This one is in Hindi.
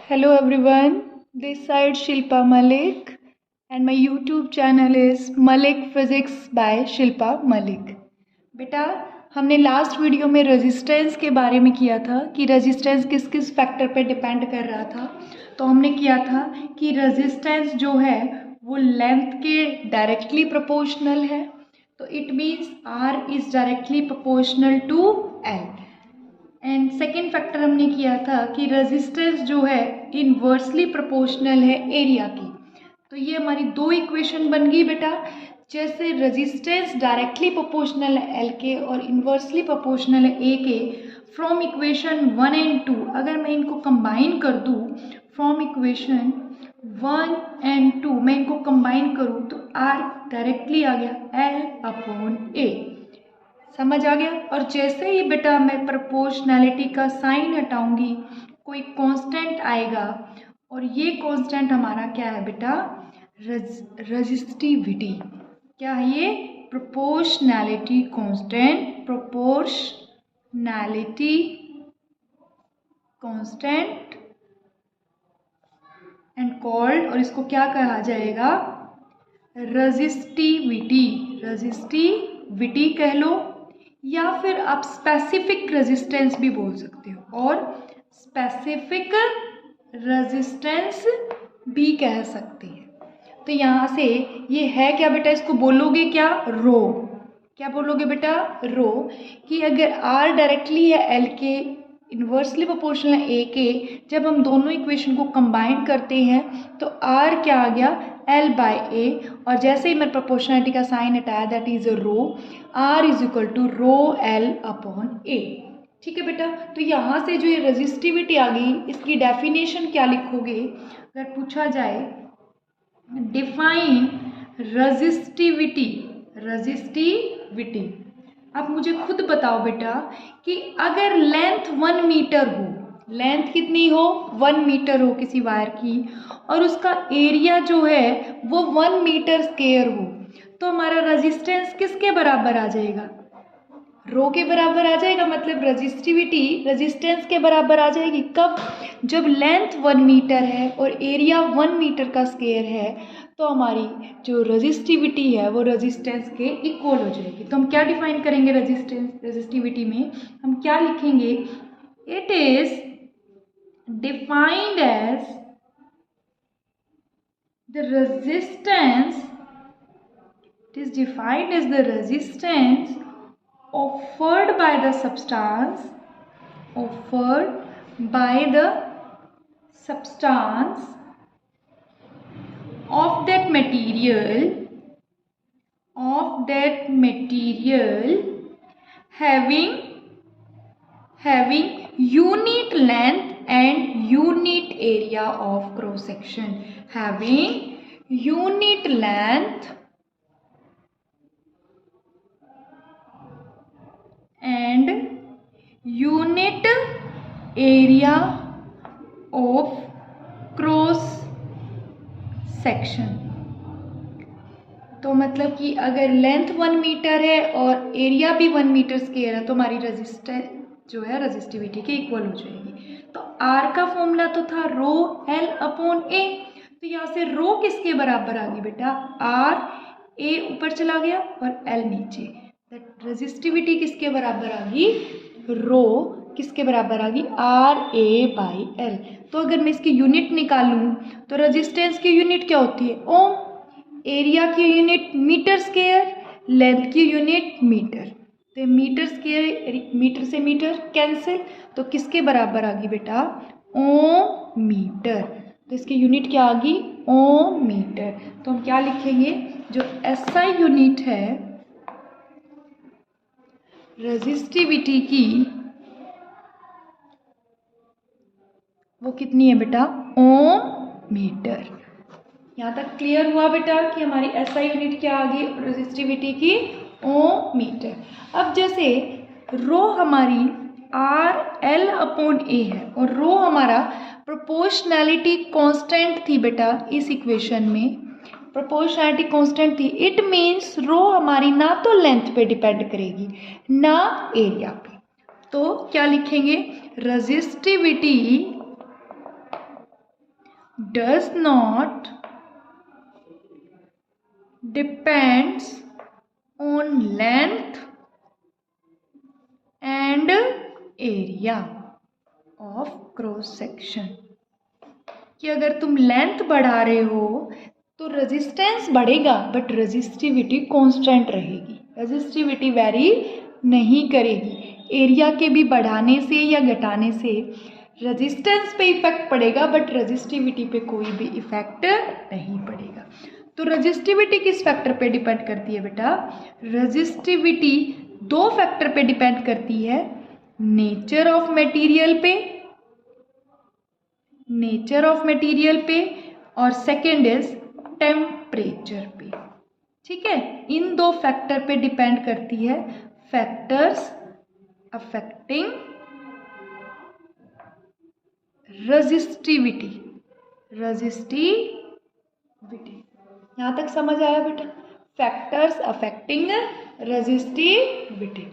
Hello everyone, this side Shilpa Malik and my YouTube channel is Malik Physics by Shilpa Malik। बेटा हमने लास्ट वीडियो में रेजिस्टेंस के बारे में किया था कि रेजिस्टेंस किस किस फैक्टर पे डिपेंड कर रहा था। तो हमने किया था कि रेजिस्टेंस जो है वो लेंथ के डायरेक्टली प्रोपोर्शनल है, तो it means R is directly proportional to L। And second factor हमने किया था कि रेजिस्टेंस जो है इनवर्सली प्रोपोर्शनल है एरिया की। तो ये हमारी दो इक्वेशन बन गई बेटा। जैसे रेजिस्टेंस डायरेक्टली प्रोपोर्शनल है एल के और इनवर्सली प्रोपोर्शनल है ए के, फ्रॉम इक्वेशन 1 एंड 2 अगर मैं इनको कंबाइन कर दूँ, फ्रॉम इक्वेशन 1 एंड 2 मैं इनको कंबाइन करूँ तो आर डायरेक्टली आ गया एल अपॉन ए। समझ आ गया। और जैसे ही बेटा मैं प्रोपोर्शनैलिटी का साइन हटाऊंगी कोई कांस्टेंट आएगा और ये कांस्टेंट हमारा क्या है बेटा, रेजिस्टिविटी। क्या है ये? Proportionality constant, proportionality constant and called, और इसको क्या कहा जाएगा, रेजिस्टिविटी। रेजिस्टिविटी कह लो या फिर आप स्पेसिफिक रेजिस्टेंस भी बोल सकते हो और स्पेसिफिक रेजिस्टेंस भी कह सकते हैं। तो यहाँ से ये है क्या बेटा, इसको बोलोगे क्या, रो। क्या बोलोगे बेटा, रो। कि अगर R डायरेक्टली है L के, इन्वर्सली प्रोपोर्शनल है A के, जब हम दोनों इक्वेशन को कंबाइन करते हैं तो R क्या आ गया, L बाय A। और जैसे ही मैं प्रोपोर्शनलिटी का साइन हटाया, that is rho, R is equal to rho L upon A। ठीक है बेटा। तो यहाँ से जो ये रेजिस्टिविटी आ गई, इसकी डेफिनेशन क्या लिखोगे अगर पूछा जाए, डिफाइन रेजिस्टिविटी। रेजिस्टिविटी, अब मुझे खुद बताओ बेटा कि अगर लेंथ 1 मीटर हो, लेंथ कितनी हो, 1 मीटर हो किसी वायर की, और उसका एरिया जो है वो 1 मीटर स्क्वायर हो, तो हमारा रेजिस्टेंस किसके बराबर आ जाएगा, रो के बराबर आ जाएगा। मतलब रेजिस्टिविटी रेजिस्टेंस के बराबर आ जाएगी। कब? जब लेंथ 1 मीटर है और एरिया 1 मीटर का स्क्वायर है, तो हमारी जो रेजिस्टिविटी है वो रेजिस्टेंस के इक्वल हो जाएगी। तो हम क्या डिफाइन करेंगे रेजिस्टिविटी में, हम क्या लिखेंगे, it is defined as the resistance, it is defined as the resistance offered by the substance of that material having unit length and unit area of cross section, having unit length and unit area of cross section. तो मतलब कि अगर लेंथ 1 मीटर है और एरिया भी 1 मीटर स्क्वायर है तो हमारी रेजिस्टेंस जो है रेजिस्टिविटी के इक्वल हो जाएगी। तो R का फॉर्मूला तो था रो L अपॉन A, तो यहाँ से रो किसके बराबर आ गई बेटा, R, A ऊपर चला गया और L नीचे। रेजिस्टिविटी किसके बराबर आ गई, रो किसके बराबर आ गई, आर ए बाई एल। तो अगर मैं इसकी यूनिट निकालूं तो रेजिस्टेंस की यूनिट क्या होती है, ओम, एरिया की यूनिट मीटर स्क्वायर, लेंथ की यूनिट मीटर। तो मीटर स्क्वायर, मीटर से मीटर कैंसिल, तो किसके बराबर आ गई बेटा, ओम मीटर। तो इसकी यूनिट क्या आ गई, ओम मीटर। तो हम क्या लिखेंगे, जो एसआई यूनिट है रेजिस्टिविटी की, वो कितनी है बेटा, ओम मीटर। यहाँ तक क्लियर हुआ बेटा कि हमारी एसआई यूनिट क्या आ गई, रेजिस्टिविटी की, ओम मीटर। अब जैसे रो हमारी आर एल अपॉन ए है और रो हमारा प्रोपोर्शनैलिटी कांस्टेंट थी बेटा, इस इक्वेशन में प्रोपोर्शनैलिटी कांस्टेंट थी। इट मीन्स रो हमारी ना तो लेंथ पे डिपेंड करेगी ना एरिया पे। तो क्या लिखेंगे, resistivity does not depends on length and area of cross section। कि अगर तुम लेंथ बढ़ा रहे हो तो रेजिस्टेंस बढ़ेगा बट रेजिस्टिविटी कांस्टेंट रहेगी, रेजिस्टिविटी वेरी नहीं करेगी। एरिया के भी बढ़ाने से या घटाने से रेजिस्टेंस पे इफेक्ट पड़ेगा बट रेजिस्टिविटी पे कोई भी इफेक्ट नहीं पड़ेगा। तो रेजिस्टिविटी किस फैक्टर पे डिपेंड करती है बेटा? रेजिस्टिविटी दो फैक्टर पे डिपेंड करती है, नेचर ऑफ मटेरियल पे, नेचर ऑफ मटेरियल पे, और सेकेंड इज टेम्परेचर पे। ठीक है, इन दो फैक्टर पे डिपेंड करती है, फैक्टर्स अफेक्टिंग रेजिस्टिविटी। रेजिस्टिविटी यहां तक समझ आया बेटा? Factors affecting resistivity.